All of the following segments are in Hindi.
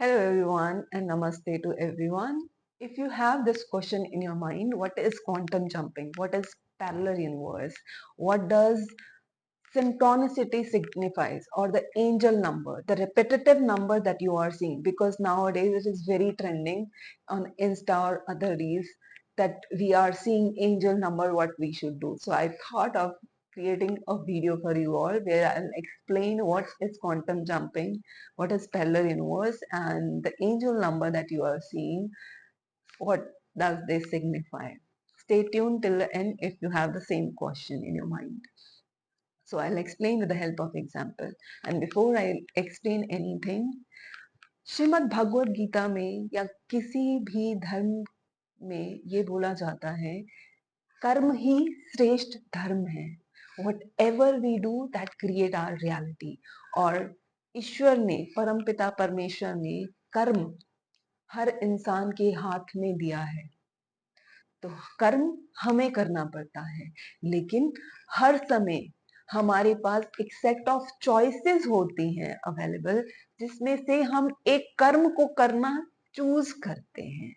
Hello everyone and namaste to everyone. If you have this question in your mind, what is quantum jumping? What is parallel universe? What does synchronicity signifies or the angel number, the repetitive number that you are seeing? Because nowadays it is very trending on Insta or other reels that we are seeing angel number, what we should do. So I thought of creating a video for you all where I'll explain what is quantum jumping, what is parallel universe, and the angel number that you are seeing, what does they signify. Stay tuned till the end if you have the same question in your mind. So I'll explain with the help of example. And before I explain anything, Shrimad Bhagavad Gita में या किसी भी धर्म में ये बोला जाता है, कर्म ही श्रेष्ठ धर्म है. Whatever we do that create our reality. और ईश्वर ने, परमपिता परमेश्वर ने कर्म हर इंसान के हाथ में दिया है. तो कर्म हमें करना पड़ता है, लेकिन हर समय हमारे पास एक सेट ऑफ चॉइसेस होती हैं अवेलेबल, जिसमें से हम एक कर्म को करना चूज करते हैं,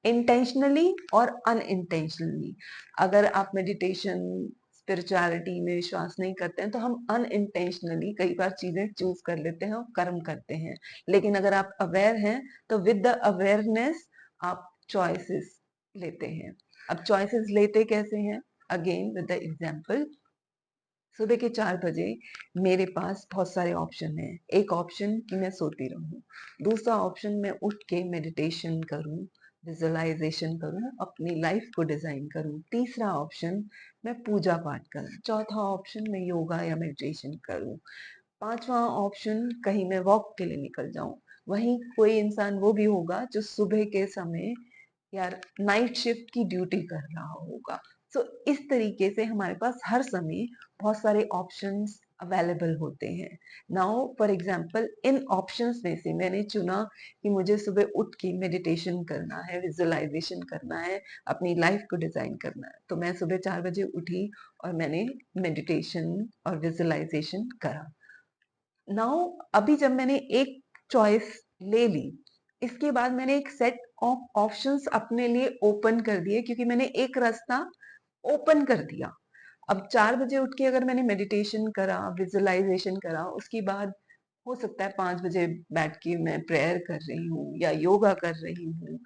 इंटेंशनली और अनइंटेंशनली. अगर आप मेडिटेशन स्पिरिचुअलिटी में विश्वास नहीं करते हैं तो हम अनइंटेंशनली कई बार चीजें चूज कर लेते हैं और कर्म करते हैं. लेकिन अगर आप अवेयर हैं तो विद द अवेयरनेस आप चॉइसेस लेते हैं. अब चॉइसेस लेते कैसे हैं? अगेन विद द एग्जांपल, सुबह के 4 बजे मेरे पास बहुत सारे ऑप्शन हैं. एक ऑप्शन कि मैं सोती रहूं, दूसरा ऑप्शन मैं उठ के मेडिटेशन करूं, विजुअलाइजेशन करूं, अपनी लाइफ को डिजाइन करूं, तीसरा ऑप्शन मैं पूजा पाठ करूं, चौथा ऑप्शन मैं योगा या मेडिटेशन करूं, पांचवा ऑप्शन कहीं मैं वॉक के लिए निकल जाऊं. वहीं कोई इंसान वो भी होगा जो सुबह के समय या नाइट शिफ्ट की ड्यूटी कर रहा होगा. सो इस तरीके से हमारे पास हर समय बहुत सारे ऑप्शंस अवेलेबल होते हैं. Now for example, in options में से मैंने चुना कि मुझे सुबह उठ के मेडिटेशन करना है, विजुअलाइजेशन करना है, अपनी लाइफ को डिजाइन करना है. तो मैं सुबह 4 बजे उठी और मैंने मेडिटेशन और विजुअलाइजेशन करा. नाउ अभी जब मैंने एक चॉइस ले ली, इसके बाद मैंने एक सेट ऑफ ऑप्शंस अपने लिए ओपन कर दिए, क्योंकि मैंने एक रास्ता ओपन कर दिया. अब 4 बजे उठ के अगर मैंने मेडिटेशन करा, विजुअलाइजेशन करा, उसके बाद हो सकता है 5 बजे बैठ के मैं प्रेयर कर रही हूँ या योगा कर रही हूँ.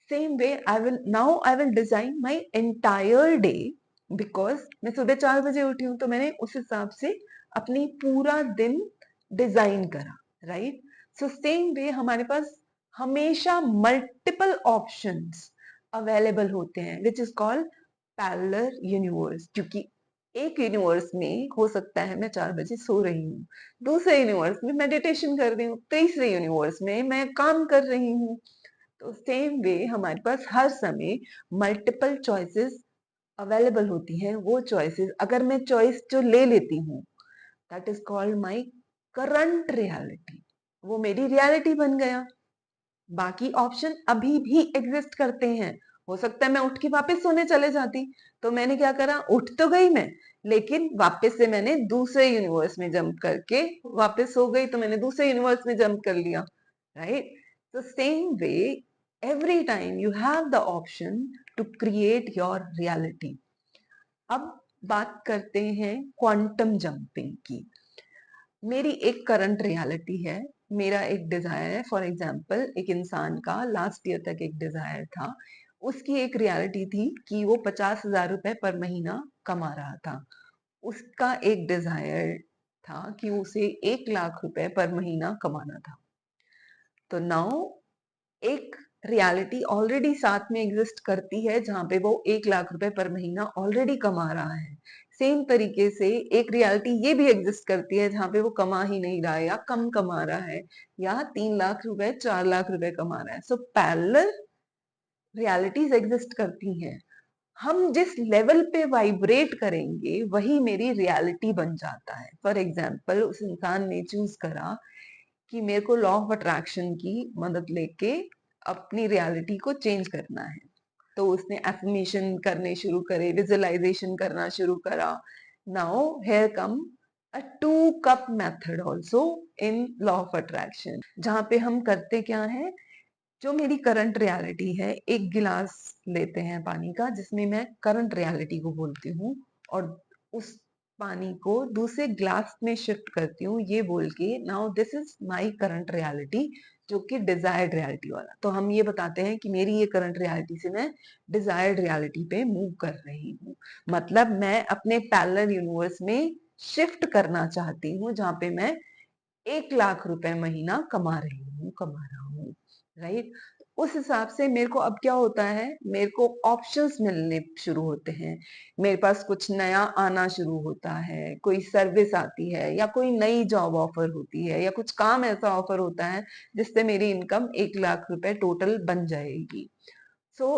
Same way I will design my entire day, because मैं सुबह 4 बजे उठी हूँ तो मैंने उस हिसाब से अपनी पूरा दिन डिजाइन करा. राइट? सो सेम वे हमारे पास हमेशा मल्टीपल ऑप्शंस अवेलेबल होते हैं, which is called parallel universe. क्योंकि एक यूनिवर्स में हो सकता है मैं 4 बजे सो रही हूँ, दूसरे यूनिवर्स में मेडिटेशन कर रही हूँ, तीसरे यूनिवर्स में मैं काम कर रही हूँ. तो सेम वे हमारे पास हर समय मल्टीपल चॉइसेस अवेलेबल होती हैं. वो चॉइसेस अगर मैं चॉइस जो ले लेती हूँ, that is called my current reality. वो मेरी रियलिटी बन गया. बाकी ऑप्शन अभी भी एग्जिस्ट करते हैं. हो सकता है मैं उठ के वापस सोने चले जाती, तो मैंने क्या करा, उठ तो गई मैं, लेकिन वापस से मैंने दूसरे यूनिवर्स में जंप करके वापस सो गई, तो मैंने दूसरे यूनिवर्स में जंप कर लिया. राइट? तो same way every time you have the option to create your reality. अब बात करते हैं क्वांटम जंपिंग की. मेरी एक करंट रियलिटी है, मेरा एक डिजायर है. फॉर एग्जाम्पल, एक इंसान का लास्ट ईयर तक एक डिजायर था. उसकी एक रियलिटी थी कि वो 50,000 रुपए पर महीना कमा रहा था. उसका एक डिजायर था कि उसे 1 लाख रुपए पर महीना कमाना था. तो नाउ एक रियलिटी ऑलरेडी साथ में एग्जिस्ट करती है जहां पे वो 1 लाख रुपए पर महीना ऑलरेडी कमा रहा है. सेम तरीके से एक रियलिटी ये भी एग्जिस्ट करती है जहां पे वो कमा ही नहीं रहा है या कम कमा रहा है, या 3 लाख रुपए 4 लाख रुपए कमा रहा है. सो पैरेलल रियलिटीज एग्जिस्ट करती हैं. हम जिस लेवल पे वाइब्रेट करेंगे वही मेरी रियलिटी बन जाता है. फॉर एग्जाम्पल, उस इंसान ने चूज करा कि मेरे को लॉ ऑफ अट्रैक्शन की मदद लेके अपनी रियलिटी को चेंज करना है. तो उसने एफर्मेशन करने शुरू करे, विजुअलाइजेशन करना शुरू करा. Now here come a 2 cup method also, in law of attraction, जहाँ पे हम करते क्या है, जो मेरी करंट रियलिटी है, एक गिलास लेते हैं पानी का जिसमें मैं करंट रियलिटी को बोलती हूँ, और उस पानी को दूसरे ग्लास में शिफ्ट करती हूँ ये बोल के now this is my current reality, जो कि डिजायर्ड रियलिटी वाला। तो हम ये बताते हैं कि मेरी ये करंट रियलिटी से मैं डिजायर्ड रियलिटी पे मूव कर रही हूँ, मतलब मैं अपने पैरेलल यूनिवर्स में शिफ्ट करना चाहती हूँ जहाँ पे मैं 1 लाख रुपए महीना कमा रहा हूँ, राइट। उस हिसाब से मेरे को अब क्या होता है, मेरे को ऑप्शंस मिलने शुरू होते हैं, मेरे पास कुछ नया आना शुरू होता है, कोई सर्विस आती है या कोई नई जॉब ऑफर होती है या कुछ काम ऐसा ऑफर होता है जिससे मेरी इनकम 1 लाख रुपए टोटल बन जाएगी। सो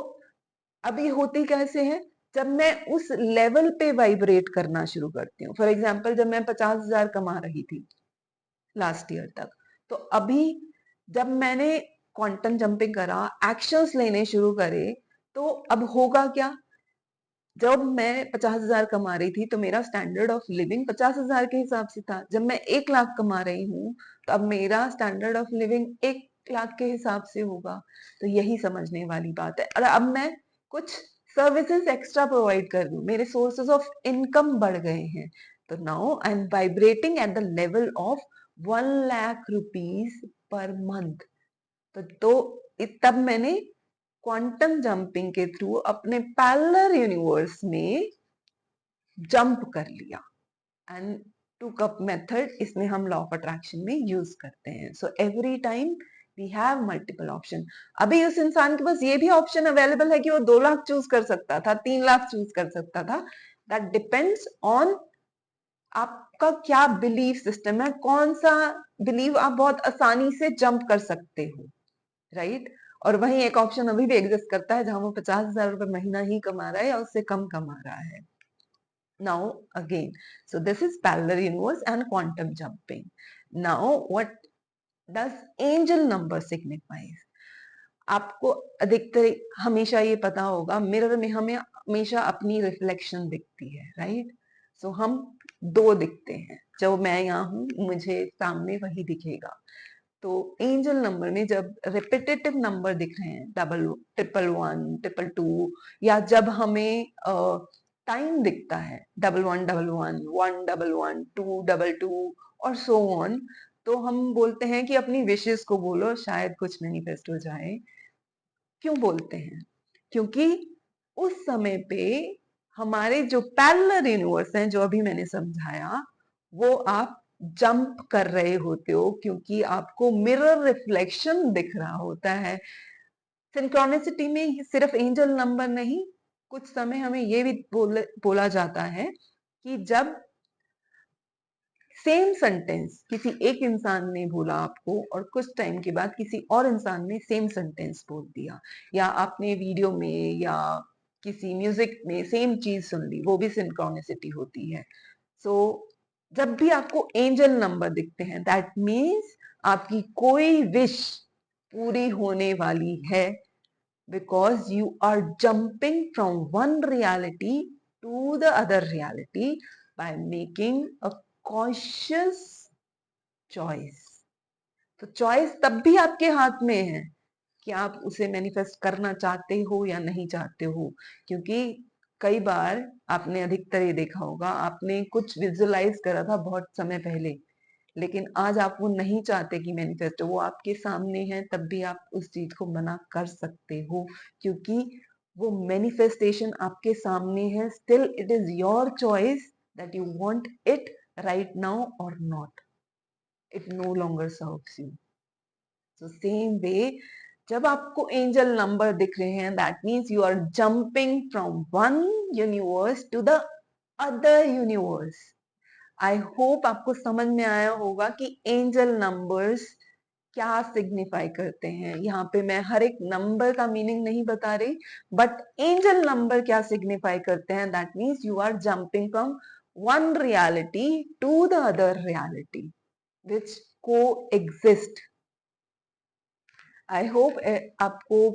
अभी होती कैसे है, जब मैं उस लेवल पे वाइब्रेट करना शुरू करती हूँ। फॉर एग्जाम्पल, जब मैं 50,000 कमा रही थी लास्ट ईयर तक, तो अभी जब मैंने क्वांटम जंपिंग करा, एक्शंस लेने शुरू करे, तो अब होगा क्या, जब मैं 50,000 कमा रही थी तो मेरा स्टैंडर्ड ऑफ लिविंग 50,000 के हिसाब से था। जब मैं 1 लाख कमा रही हूँ तो अब मेरा स्टैंडर्ड ऑफ लिविंग 1 लाख के हिसाब से होगा। तो यही समझने वाली बात है। और अब मैं कुछ सर्विसेज एक्स्ट्रा प्रोवाइड कर दूं, मेरे सोर्सेज ऑफ इनकम बढ़ गए हैं, तो now I am vibrating at the level of 1 lakh rupees per month. तब मैंने क्वांटम जंपिंग के थ्रू अपने पैरेलल यूनिवर्स में जंप कर लिया, एंड टू कप मेथड इसमें हम लॉ ऑफ अट्रैक्शन में यूज करते हैं। So every time we have multiple option. अभी उस इंसान के पास ये भी ऑप्शन अवेलेबल है कि वो 2 लाख चूज कर सकता था, 3 लाख चूज कर सकता था। दैट डिपेंड्स ऑन आपका क्या बिलीफ सिस्टम है, कौन सा बिलीव आप बहुत आसानी से जंप कर सकते हो, राइट। और वही एक ऑप्शन अभी भी एग्जिस्ट करता है जहां वो 50,000 रुपए महीना ही कमा रहा है या उससे कम कमा रहा है। Now again, so this is parallel universe and quantum jumping. Now what does angel number signifies? आपको अधिकतर हमेशा ये पता होगा, मिरर में हमें हमेशा अपनी रिफ्लेक्शन दिखती है, राइट। सो हम दो दिखते हैं, जो मैं यहाँ हूं मुझे सामने वही दिखेगा। तो एंजल नंबर में जब रिपीटेटिव नंबर दिख रहे हैं, 111, 222, या जब हमें टाइम दिखता है 1111, 111, 222 और सो ऑन, तो हम बोलते हैं कि अपनी विशेष को बोलो, शायद कुछ मैनिफेस्ट हो जाए। क्यों बोलते हैं? क्योंकि उस समय पे हमारे जो पैरेलल यूनिवर्स हैं, जो अभी मैंने समझाया, वो आप जंप कर रहे होते हो क्योंकि आपको मिरर रिफ्लेक्शन दिख रहा होता है। सिंक्रोनिसिटी में सिर्फ एंजल नंबर नहीं, कुछ समय हमें ये भी बोला जाता है कि जब सेम सेंटेंस किसी एक इंसान ने बोला आपको और कुछ टाइम के बाद किसी और इंसान ने सेम सेंटेंस बोल दिया, या आपने वीडियो में या किसी म्यूजिक में सेम चीज सुन ली, वो भी सिंक्रोनिसिटी होती है। सो जब भी आपको एंजल नंबर दिखते हैं, दैट मीन्स आपकी कोई विश पूरी होने वाली है, because you are jumping from one reality to the other reality by making a conscious choice। तो चॉइस तब भी आपके हाथ में है कि आप उसे मैनिफेस्ट करना चाहते हो या नहीं चाहते हो। क्योंकि कई बार आपने अधिकतर ये देखा होगा, आपने कुछ विजुअलाइज करा था बहुत समय पहले, लेकिन आज आप वो नहीं चाहते कि मैनिफेस्ट हो, वो आपके सामने है, तब भी आप उस चीज को मना कर सकते हो, क्योंकि वो मैनिफेस्टेशन आपके सामने है। Still it is your choice that you want it right now और not, it no longer serves you. So same way, जब आपको एंजल नंबर दिख रहे हैं, that means you are jumping from one universe to the other universe. I hope आपको समझ में आया होगा कि एंजल नंबर्स क्या सिग्निफाई करते हैं। यहाँ पे मैं हर एक नंबर का मीनिंग नहीं बता रही, बट एंजल नंबर क्या सिग्निफाई करते हैं, that means you are jumping from one reality to the other reality which coexist. I hope आपको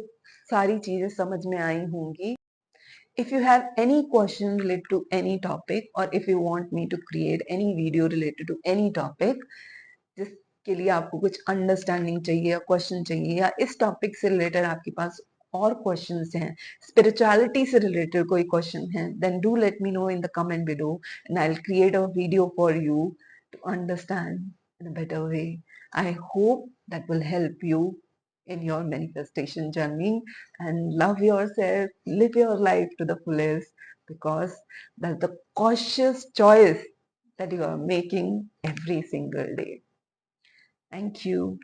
सारी चीजें समझ में आई होंगी। If you have any question related to any topic, or if you want me to create any video related to any topic, just के लिए आपको कुछ अंडरस्टैंडिंग चाहिए या क्वेश्चन चाहिए, या इस टॉपिक से रिलेटेड आपके पास और क्वेश्चंस हैं, स्पिरिचुअलिटी से रिलेटेड कोई क्वेश्चन है, then do let me know in the comment below and I will create a video for you to understand in a better way. I hope that will help you in your manifestation journey, and love yourself, live your life to the fullest, because that's the cautious choice that you are making every single day. Thank you.